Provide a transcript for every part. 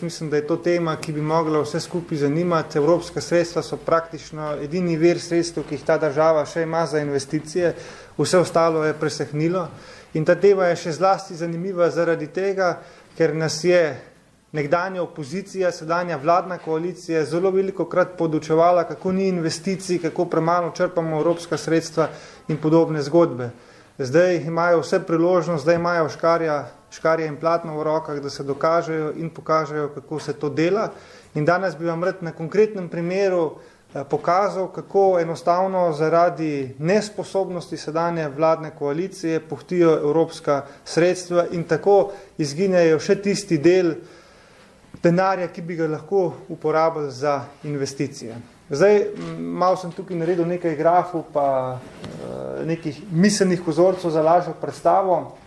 jaz mislim, da je to tema, ki bi mogla vse skupaj zanimati. Evropska sredstva so praktično edini vir sredstev, ki jih ta država še ima za investicije, vse ostalo je presehnilo. In ta tema je še zlasti zanimiva zaradi tega, ker nas je nekdanja opozicija, sedanja vladna koalicija zelo velikokrat podučevala, kako ni investicij, kako premalo črpamo evropska sredstva in podobne zgodbe. Zdaj imajo vse priložnost, zdaj imajo škarje in platno v rokah, da se dokažejo in pokažejo, kako se to dela. In danes bi vam rad na konkretnem primeru pokazal, kako enostavno zaradi nesposobnosti sedanje vladne koalicije pohtijo evropska sredstva in tako izginejo še tisti del denarja, ki bi ga lahko uporabili za investicije. Zdaj, malo sem tukaj naredil nekaj grafov pa nekih miselnih kozorcev za lažjo predstavo.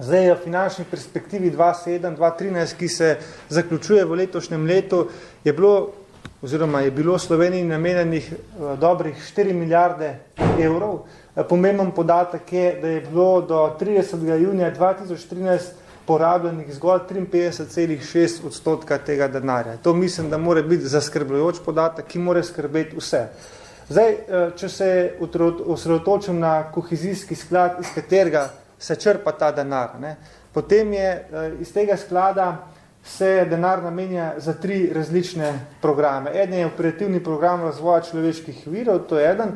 Zdaj je v finančni perspektivi 2007-2013, ki se zaključuje v letošnjem letu, je bilo Sloveniji namenjenih dobrih 4 milijarde evrov. Pomemben podatek je, da je bilo do 30. junija 2013 porabljenih zgolj 53,6% tega denarja. To mislim, da mora biti zaskrbljujoč podatek, ki mora skrbeti vse. Zdaj, če se osredotočim na kohezijski sklad, iz katerega se črpa ta denar, potem je iz tega sklada se denar namenja za 3 različne programe. Eden je operativni program razvoja človeških virov, to je eden,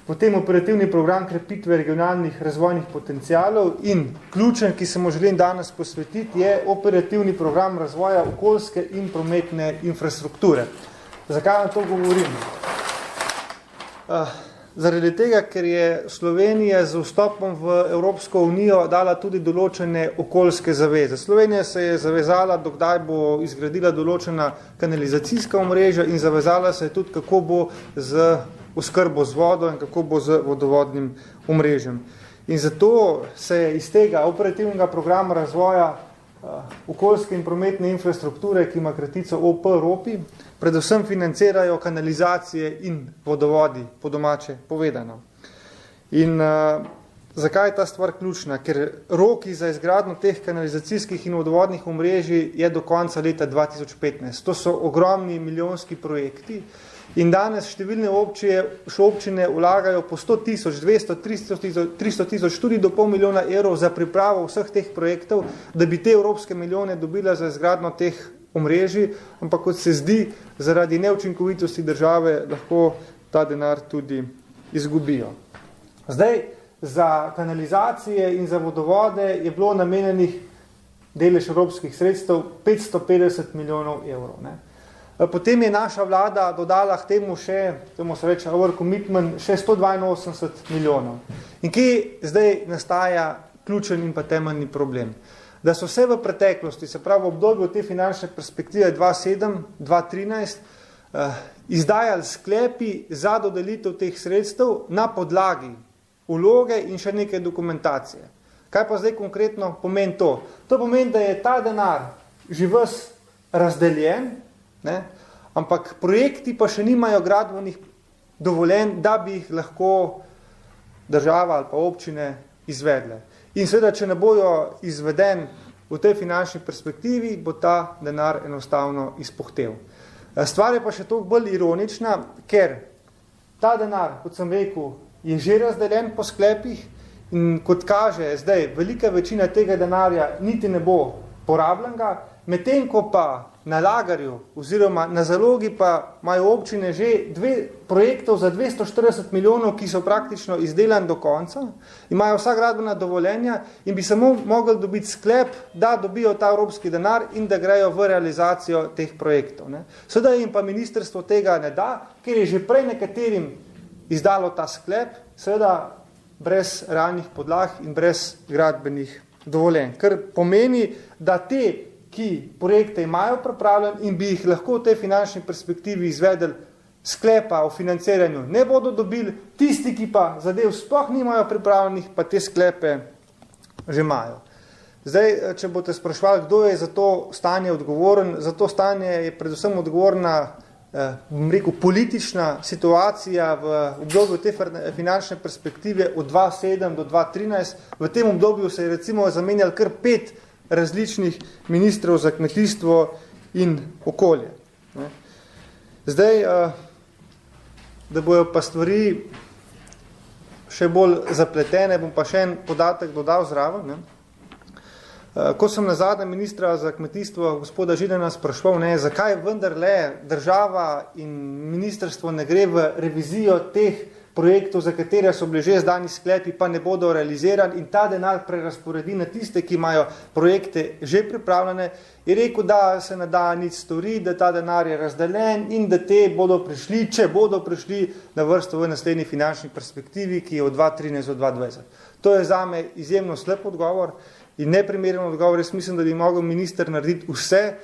potem operativni program krepitve regionalnih razvojnih potencialov in ključen, ki se mu želim danes posvetiti, je operativni program razvoja okoljske in prometne infrastrukture. Zakaj na to govorim? Zaradi tega, ker je Slovenija z vstopom v Evropsko unijo dala tudi določene okoljske zaveze. Slovenija se je zavezala, dokdaj bo izgradila določena kanalizacijska omrežja in zavezala se je tudi, kako bo z oskrbo z vodo in kako bo z vodovodnim omrežjem. In zato se je iz tega operativnega programa razvoja okoljske in prometne infrastrukture, ki ima kratico OP-ROPI, predvsem financirajo kanalizacije in vodovodi, po domače povedano. In zakaj je ta stvar ključna? Ker roki za izgradnjo teh kanalizacijskih in vodovodnih omrežij je do konca leta 2015. To so ogromni milijonski projekti in danes številne občine vlagajo po 100 tisoč, 200, 300 tisoč, tudi do pol milijona evrov za pripravo vseh teh projektov, da bi te evropske milijone dobila za izgradnjo teh omrežij, ampak kot se zdi, zaradi neučinkovitosti države lahko ta denar tudi izgubijo. Zdaj, za kanalizacije in za vodovode je bilo namenjenih delež evropskih sredstev 550 milijonov evrov. Potem je naša vlada dodala k temu še, temu se reče over commitment, še 182 milijonov. In kje zdaj nastaja ključen in pa temeljni problem? Da so vse v preteklosti, se pravi v obdobju te finančne perspektive 2007-2013, izdajali sklepi za dodelitev teh sredstev na podlagi vloge in še neke dokumentacije. Kaj pa zdaj konkretno pomeni to? To pomeni, da je ta denar že ves razdeljen, ampak projekti pa še nimajo gradbenih dovoljenj, da bi jih lahko država ali pa občine izvedle. In seveda, če ne bojo izveden v tej finančni perspektivi, bo ta denar enostavno izpuhtel. Stvar je pa še toliko bolj ironična, ker ta denar, kot sem rekel, je že razdeljen po sklepih in kot kaže zdaj, velika večina tega denarja niti ne bo porabljenega, medtem ko pa na lagarju oziroma na zalogi pa imajo občine že 2 projektov za 240 milijonov, ki so praktično izdelani do konca, imajo vsa gradbena dovoljenja in bi samo mogli dobiti sklep, da dobijo ta evropski denar in da grejo v realizacijo teh projektov. Sedaj jim pa ministrstvo tega ne da, ker je že prej nekaterim izdalo ta sklep, seveda brez realnih podlag in brez gradbenih dovoljenj. Kar pomeni, da te, ki projekte imajo pripravljen in bi jih lahko v tej finančni perspektivi izvedeli, sklepa o financiranju ne bodo dobili, tisti, ki pa zadev sploh nimajo pripravljenih, pa te sklepe že imajo. Zdaj, če boste sprašvali, kdo je za to stanje odgovoren, za to stanje je predvsem odgovorna politična situacija v obdobju te finančne perspektive od 2007 do 2013. V tem obdobju se je recimo zamenjalo kar 5 različnih ministrov za kmetijstvo in okolje. Zdaj, da bojo pa stvari še bolj zapletene, bom pa še en podatek dodal zraven. Ko sem nazadnje ministra za kmetijstvo gospoda Židana sprašval, zakaj vendarle država in ministrstvo ne gre v revizijo teh projektov, za katere so bili že zdani sklepi, pa ne bodo realizirani in ta denar prerasporedi na tiste, ki imajo projekte že pripravljene, je rekel, da se ne da nič storiti, da ta denar je razdeljen in da te bodo prišli, če bodo prišli na vrsto v naslednji finančni perspektivi, ki je od 2013 do 2020. To je zame izjemno slab odgovor in neprimeren odgovor. Jaz mislim, da bi mogel minister narediti vse,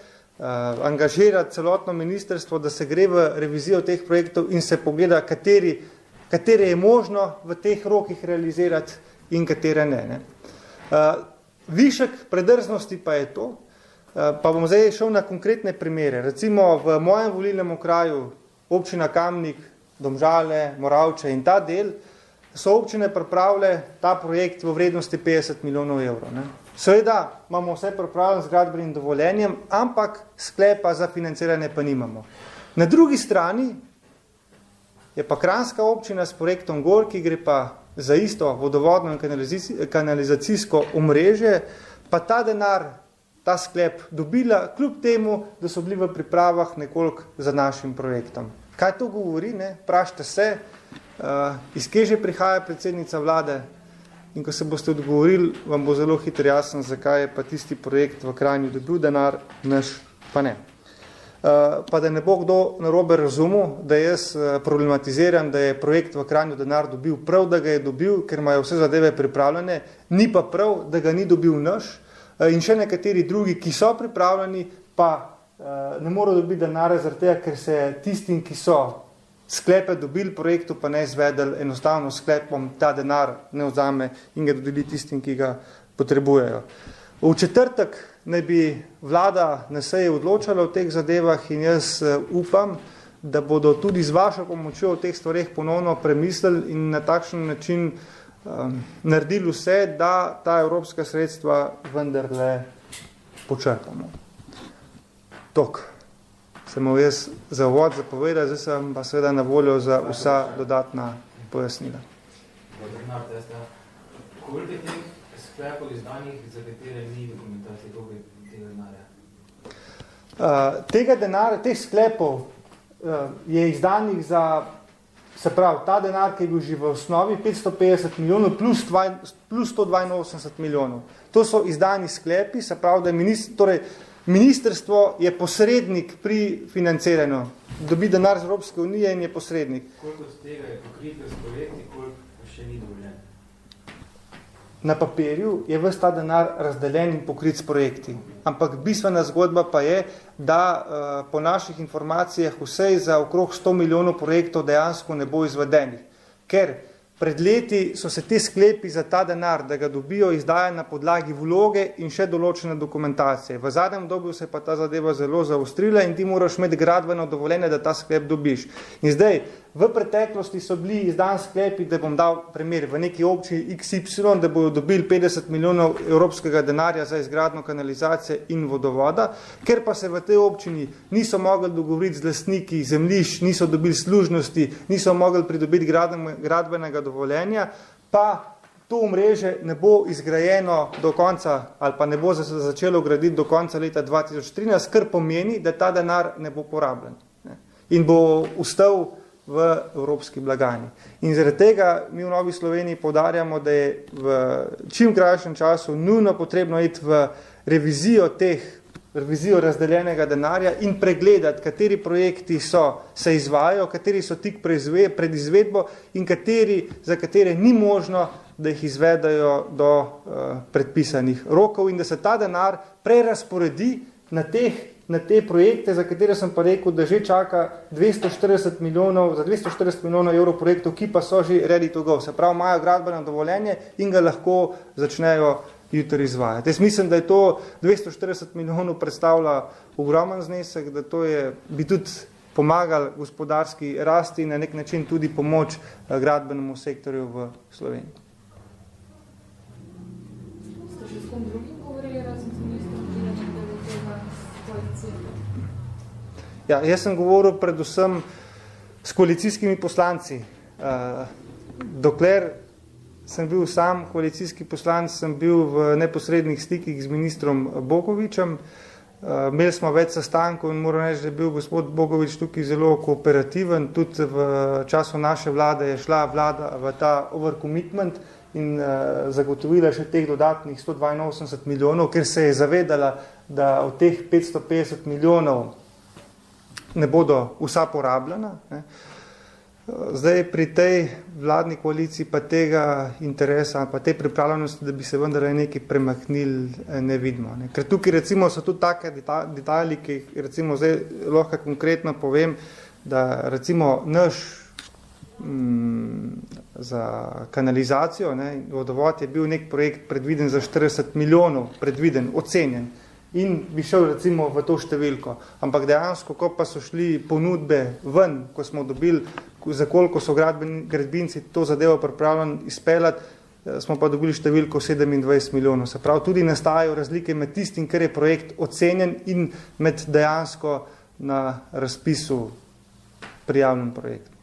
angažirati celotno ministrstvo, da se gre v revizijo teh projektov in se pogleda, katere je možno v teh rokih realizirati in katere ne. Višek predrznosti pa je to, pa bom zdaj šel na konkretne primere. Recimo v mojem volilnem okraju, občina Kamnik, Domžale, Moravče in ta del, so občine pripravile ta projekt v vrednosti 50 milijonov evrov. Seveda imamo vse pripravljeno z gradbenim dovoljenjem, ampak sklepa za financiranje pa nimamo. Na drugi strani je pa Kranjska občina s projektom Gor, ki gre pa za isto vodovodno in kanalizacijsko omrežje, pa ta denar, ta sklep dobila, kljub temu, da so bili v pripravah nekoliko za našim projektom. Kaj to govori? Vprašajte se, iz kje že prihaja predsednica vlade in ko se boste odgovorili, vam bo zelo hitro jasen, zakaj je pa tisti projekt v Kranju dobil denar, naš pa ne. Pa da ne bo kdo narobe razumel, da jaz problematiziram, da je projekt v Kranju denar dobil prav, da ga je dobil, ker imajo vse zadeve pripravljene, ni pa prav, da ga ni dobil naš in še nekateri drugi, ki so pripravljeni, pa ne morajo dobiti denarja zaradi tega, ker se tistim, ki so sklepe dobili projektu, pa ne izvedeli, enostavno sklepom ta denar ne vzame in ga dodeli tistim, ki ga potrebujejo. V četrtek naj bi vlada na seji odločala o teh zadevah in jaz upam, da bodo tudi z vašo pomočjo o teh stvareh ponovno premislili in na takšen način naredili vse, da ta evropska sredstva vendarle počrpamo. Tok sem imel jaz za uvod zapovedati, zdaj sem pa seveda na voljo za vsa dodatna pojasnila. Koliko je teh sklepov izdanih, za katere ni dokumentacije tega denarja? Teh sklepov je izdanih za, se pravi, ta denar, ki je bil že v osnovi 550 milijonov plus 182 milijonov. To so izdani sklepi, se pravi, da ministrstvo je posrednik pri financiranju. Dobi denar z Evropske unije in je posrednik. Koliko od tega je pokrito s projekti, koliko še ni dovoljen? Na papirju je ves ta denar razdeljen in pokrit s projekti. Ampak bistvena zgodba pa je, da po naših informacijah vsej za okrog 100 milijonov projektov dejansko ne bo izvedenih. Ker pred leti so se te sklepi za ta denar, da ga dobijo, izdaja na podlagi vloge in še določene dokumentacije. V zadnjem obdobju se pa ta zadeva zelo zaostrila in ti moraš imeti gradbeno dovoljenje, da ta sklep dobiš. In zdaj, v preteklosti so bili izdan sklepi, da bom dal primer v neki občini XY, da bodo dobili 50 milijonov evropskega denarja za izgradnjo kanalizacije in vodovoda, ker pa se v tej občini niso mogli dogovoriti z lastniki zemljišč, niso dobili služnosti, niso mogli pridobiti gradbenega dovoljenja, pa to omrežje ne bo izgrajeno do konca ali pa ne bo začelo graditi do konca leta 2013, kar pomeni, da ta denar ne bo porabljen in bo ustal v evropski blagajni. In zaradi tega mi v Novi Sloveniji poudarjamo, da je v čim krajšem času nujno potrebno iti v revizijo razdeljenega denarja in pregledati, kateri projekti se izvajajo, kateri so tik pred izvedbo in za katere ni možno, da jih izvedajo do predpisanih rokov in da se ta denar prerasporedi na te projekte, za katere sem pa rekel, da že čaka 240 milijonov evrov projektov, ki pa so že ready to go. Se pravi, imajo gradbeno dovoljenje in ga lahko začnejo jutri izvajati. Jaz mislim, da je to 240 milijonov predstavlja ogromen znesek, da to bi tudi pomagali gospodarski rasti in na nek način tudi pomoč gradbenemu sektorju v Sloveniji. Ste še s kom drugim govorili, razen z ministrom, ki je nekaj tega Ja, jaz sem govoril predvsem s koalicijskimi poslanci. Dokler sem bil sam koalicijski poslanc, sem bil v neposrednih stikih z ministrom Bogovičem. Imeli smo več sestankov in moram reči, da je bil gospod Bogovič tukaj zelo kooperativen. Tudi v času naše vlade je šla vlada v ta overcommitment in zagotovila še teh dodatnih 182 milijonov, ker se je zavedala, da od teh 550 milijonov ne bodo vsa porabljena. Zdaj pri tej vladni koaliciji pa tega interesa, pa te pripravljenosti, da bi se vendar nekaj premaknili, ne vidimo. Ker tukaj recimo so tudi take detajli, ki recimo zdaj lahko konkretno povem, da recimo naš za kanalizacijo, vodovod je bil nek projekt predviden za 40 milijonov, predviden, ocenjen. In bi šel recimo v to številko. Ampak dejansko, ko pa so šli ponudbe ven, ko smo dobili, za koliko so gradbinci to zadevo pripravljeni izpeljati, smo pa dobili številko 27 milijonov. Se pravi, tudi nastajajo razlike med tistim, kar je projekt ocenjen in med dejansko na razpisu prijavljen projekt.